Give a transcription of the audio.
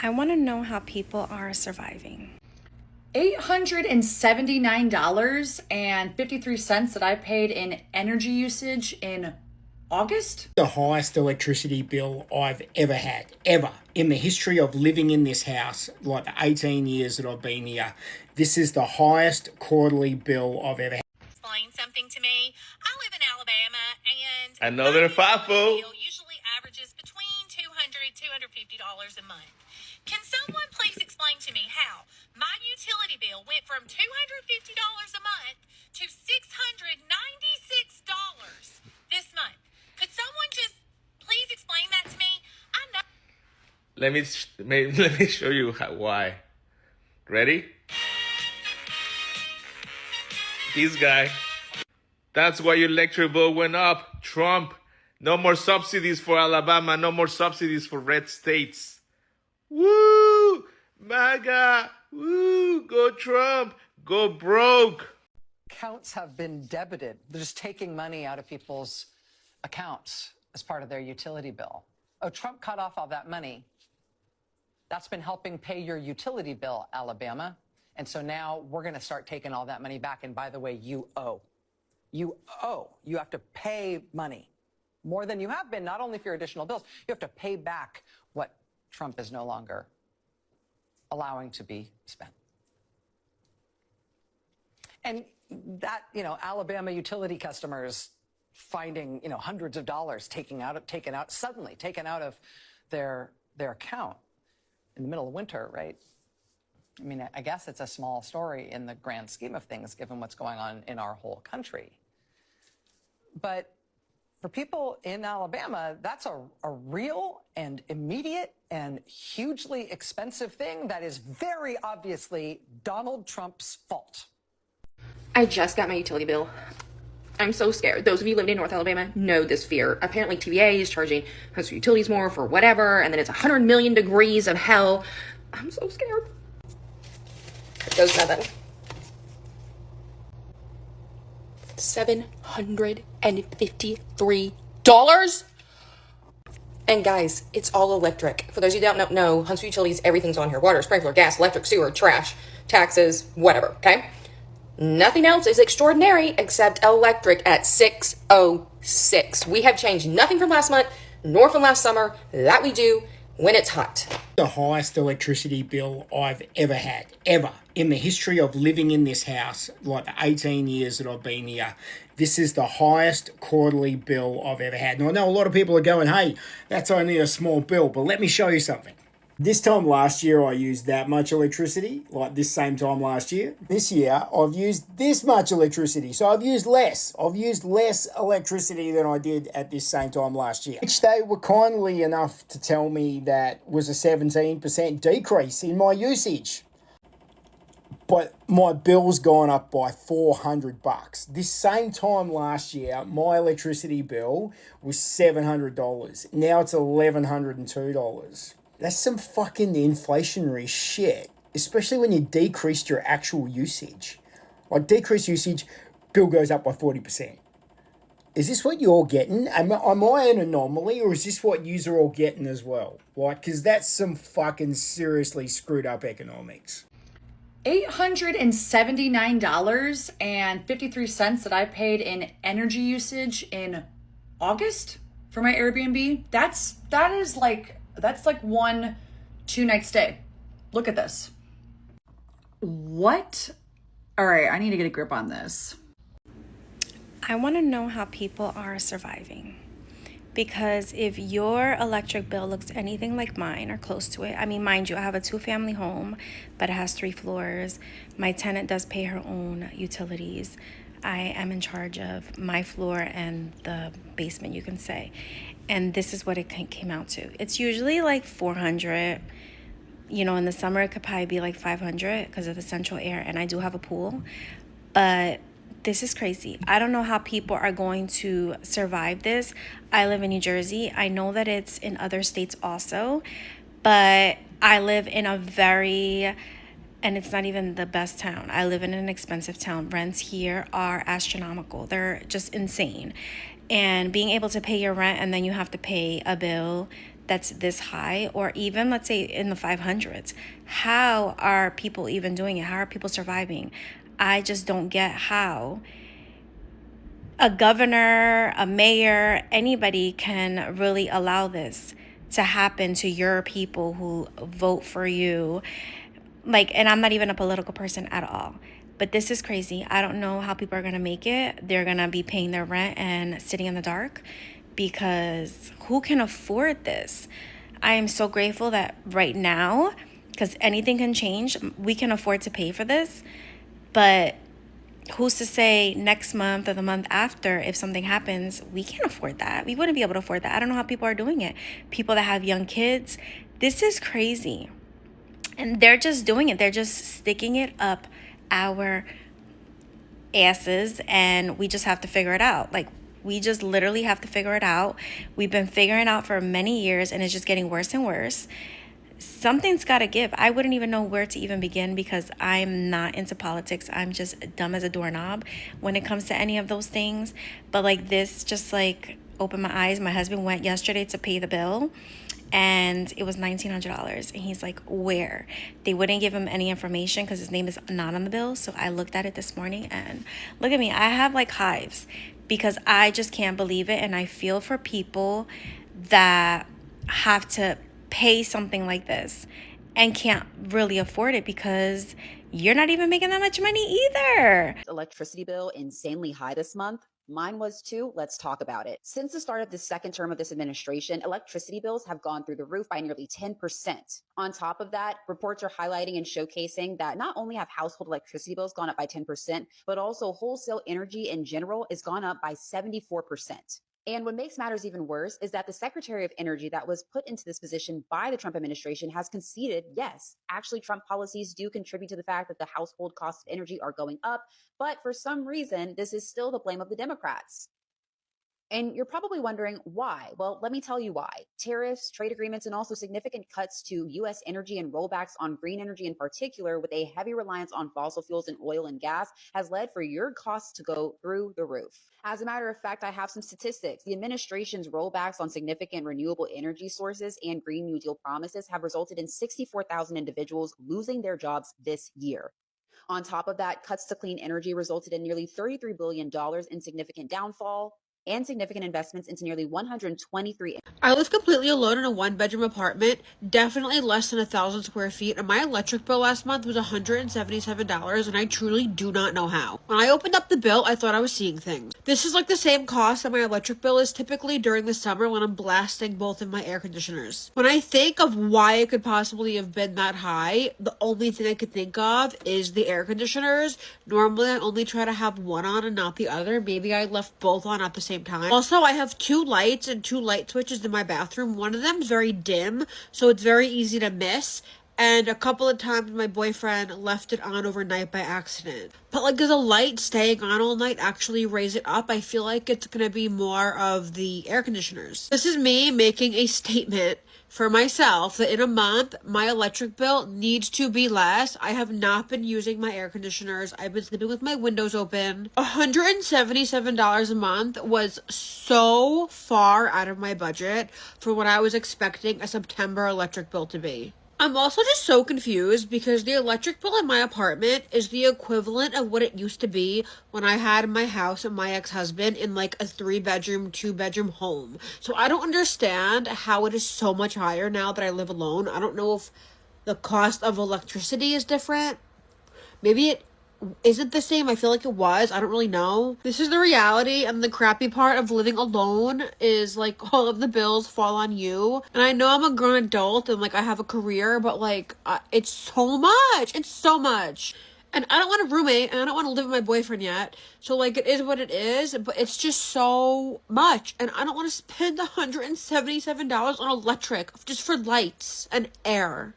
I want to know how people are surviving. $879.53 that I paid in energy usage in August. The highest electricity bill I've ever had, ever, in the history of living in this house, like the 18 years that I've been here. This is the highest quarterly bill I've ever had. Explain something to me. I live in Alabama, and Another FIFO. bill usually averages between $200-$250 a month. Can someone please explain to me how my utility bill went from $250 a month to $696 this month? Could someone just please explain that to me? I know. Let me show you why. Ready? This guy. That's why your electric bill went up. Trump. No more subsidies for Alabama. No more subsidies for red states. Woo! MAGA! Woo! Go Trump! Go broke! Accounts have been debited. They're just taking money out of people's accounts as part of their utility bill. Oh, Trump cut off all that money. That's been helping pay your utility bill, Alabama. And so now we're going to start taking all that money back. And by the way, you owe. You owe. You have to pay money more than you have been, not only for your additional bills. You have to pay back what Trump is no longer allowing to be spent. And that, Alabama utility customers finding, hundreds of dollars taken out of their account in the middle of winter, right? I mean, I guess it's a small story in the grand scheme of things, given what's going on in our whole country. But for people in Alabama, that's a real and immediate and hugely expensive thing that is very obviously Donald Trump's fault. I just got my utility bill. I'm so scared. Those of you living in North Alabama know this fear. Apparently TVA is charging host utilities more for whatever, and then it's 100 million degrees of hell. I'm so scared. It goes nothing. $753. And guys, it's all electric. For those of you that don't know, Huntsville Utilities, everything's on here. Water, sprinkler, gas, electric, sewer, trash, taxes, whatever, okay? Nothing else is extraordinary except electric at $606. We have changed nothing from last month, nor from last summer. That we do when it's hot. The highest electricity bill I've ever had, ever, in the history of living in this house, like the 18 years that I've been here. This is the highest quarterly bill I've ever had. Now, I know a lot of people are going, hey, that's only a small bill, but let me show you something. This time last year, I used that much electricity, like this same time last year. This year, I've used this much electricity, so I've used less. I've used less electricity than I did at this same time last year, which they were kindly enough to tell me that was a 17% decrease in my usage. But my bill's gone up by $400. This same time last year, my electricity bill was $700. Now it's $1,102. That's some fucking inflationary shit, especially when you decreased your actual usage. Like, decreased usage, bill goes up by 40%. Is this what you're getting? Am I an anomaly, or is this what you're all getting as well? Like, because that's some fucking seriously screwed up economics. $879.53 that I paid in energy usage in August for my Airbnb. That's like 1 2-night stay. Look at this. What? All right, I need to get a grip on this. I want to know how people are surviving. Because if your electric bill looks anything like mine or close to it, I mean, mind you, I have a 2-family home, but it has 3 floors. My tenant does pay her own utilities. I am in charge of my floor and the basement, you can say. And this is what it came out to. It's usually like $400. In the summer, it could probably be like $500 because of the central air. And I do have a pool. But this is crazy. I don't know how people are going to survive this. I live in New Jersey. I know that it's in other states also. But I live in and it's not even the best town. I live in an expensive town. Rents here are astronomical. They're just insane. And being able to pay your rent and then you have to pay a bill that's this high, or even let's say in the 500s. How are people even doing it? How are people surviving? I just don't get how a governor, a mayor, anybody can really allow this to happen to your people who vote for you. Like, and I'm not even a political person at all. But this is crazy. I don't know how people are going to make it. They're going to be paying their rent and sitting in the dark, because who can afford this? I am so grateful that right now, because anything can change, we can afford to pay for this. But who's to say next month or the month after, if something happens, we can't afford that. We wouldn't be able to afford that. I don't know how people are doing it. People that have young kids, this is crazy. And they're just doing it. They're just sticking it up our asses, and we just have to figure it out. Like, we just literally have to figure it out. We've been figuring it out for many years, and it's just getting worse and worse. Something's got to give. I wouldn't even know where to even begin, because I'm not into politics. I'm just dumb as a doorknob when it comes to any of those things. But like, this just like opened my eyes. My husband went yesterday to pay the bill, and it was $1,900. And he's like, where? They wouldn't give him any information because his name is not on the bill. So I looked at it this morning, and look at me. I have like hives because I just can't believe it. And I feel for people that have to pay something like this and can't really afford it, because you're not even making that much money either. Electricity bill insanely high this month. Mine was too. Let's talk about it. Since the start of the second term of this administration, electricity bills have gone through the roof by nearly 10%. On top of that, reports are highlighting and showcasing that not only have household electricity bills gone up by 10%, but also wholesale energy in general has gone up by 74%. And what makes matters even worse is that the Secretary of Energy that was put into this position by the Trump administration has conceded, yes, actually Trump policies do contribute to the fact that the household costs of energy are going up, but for some reason, this is still the blame of the Democrats. And you're probably wondering why. Well, let me tell you why. Tariffs, trade agreements, and also significant cuts to U.S. energy and rollbacks on green energy in particular, with a heavy reliance on fossil fuels and oil and gas, has led for your costs to go through the roof. As a matter of fact, I have some statistics. The administration's rollbacks on significant renewable energy sources and Green New Deal promises have resulted in 64,000 individuals losing their jobs this year. On top of that, cuts to clean energy resulted in nearly $33 billion in significant downfall and significant investments into nearly 123. I live completely alone in a one-bedroom apartment, definitely less than 1,000 square feet, and my electric bill last month was $177, and I truly do not know how. When I opened up the bill, I thought I was seeing things. This is like the same cost that my electric bill is typically during the summer when I'm blasting both of my air conditioners. When I think of why it could possibly have been that high, the only thing I could think of is the air conditioners. Normally, I only try to have one on and not the other. Maybe I left both on at the same time. Also, I have 2 lights and 2 light switches in my bathroom. One of them is very dim, so it's very easy to miss. And a couple of times my boyfriend left it on overnight by accident. But like, does a light staying on all night actually raise it up? I feel like it's gonna be more of the air conditioners. This is me making a statement for myself that in a month, my electric bill needs to be less. I have not been using my air conditioners. I've been sleeping with my windows open. $177 a month was so far out of my budget for what I was expecting a September electric bill to be. I'm also just so confused because the electric bill in my apartment is the equivalent of what it used to be when I had my house and my ex-husband in like a 3-bedroom, 2-bedroom home. So I don't understand how it is so much higher now that I live alone. I don't know if the cost of electricity is different. Maybe it isn't the same. I feel like it was. I don't really know. This is the reality, and the crappy part of living alone is like all of the bills fall on you. And I know I'm a grown adult and like I have a career, but like it's so much. It's so much. And I don't want a roommate, and I don't want to live with my boyfriend yet. So like, it is what it is, but it's just so much. And I don't want to spend $177 on electric just for lights and air.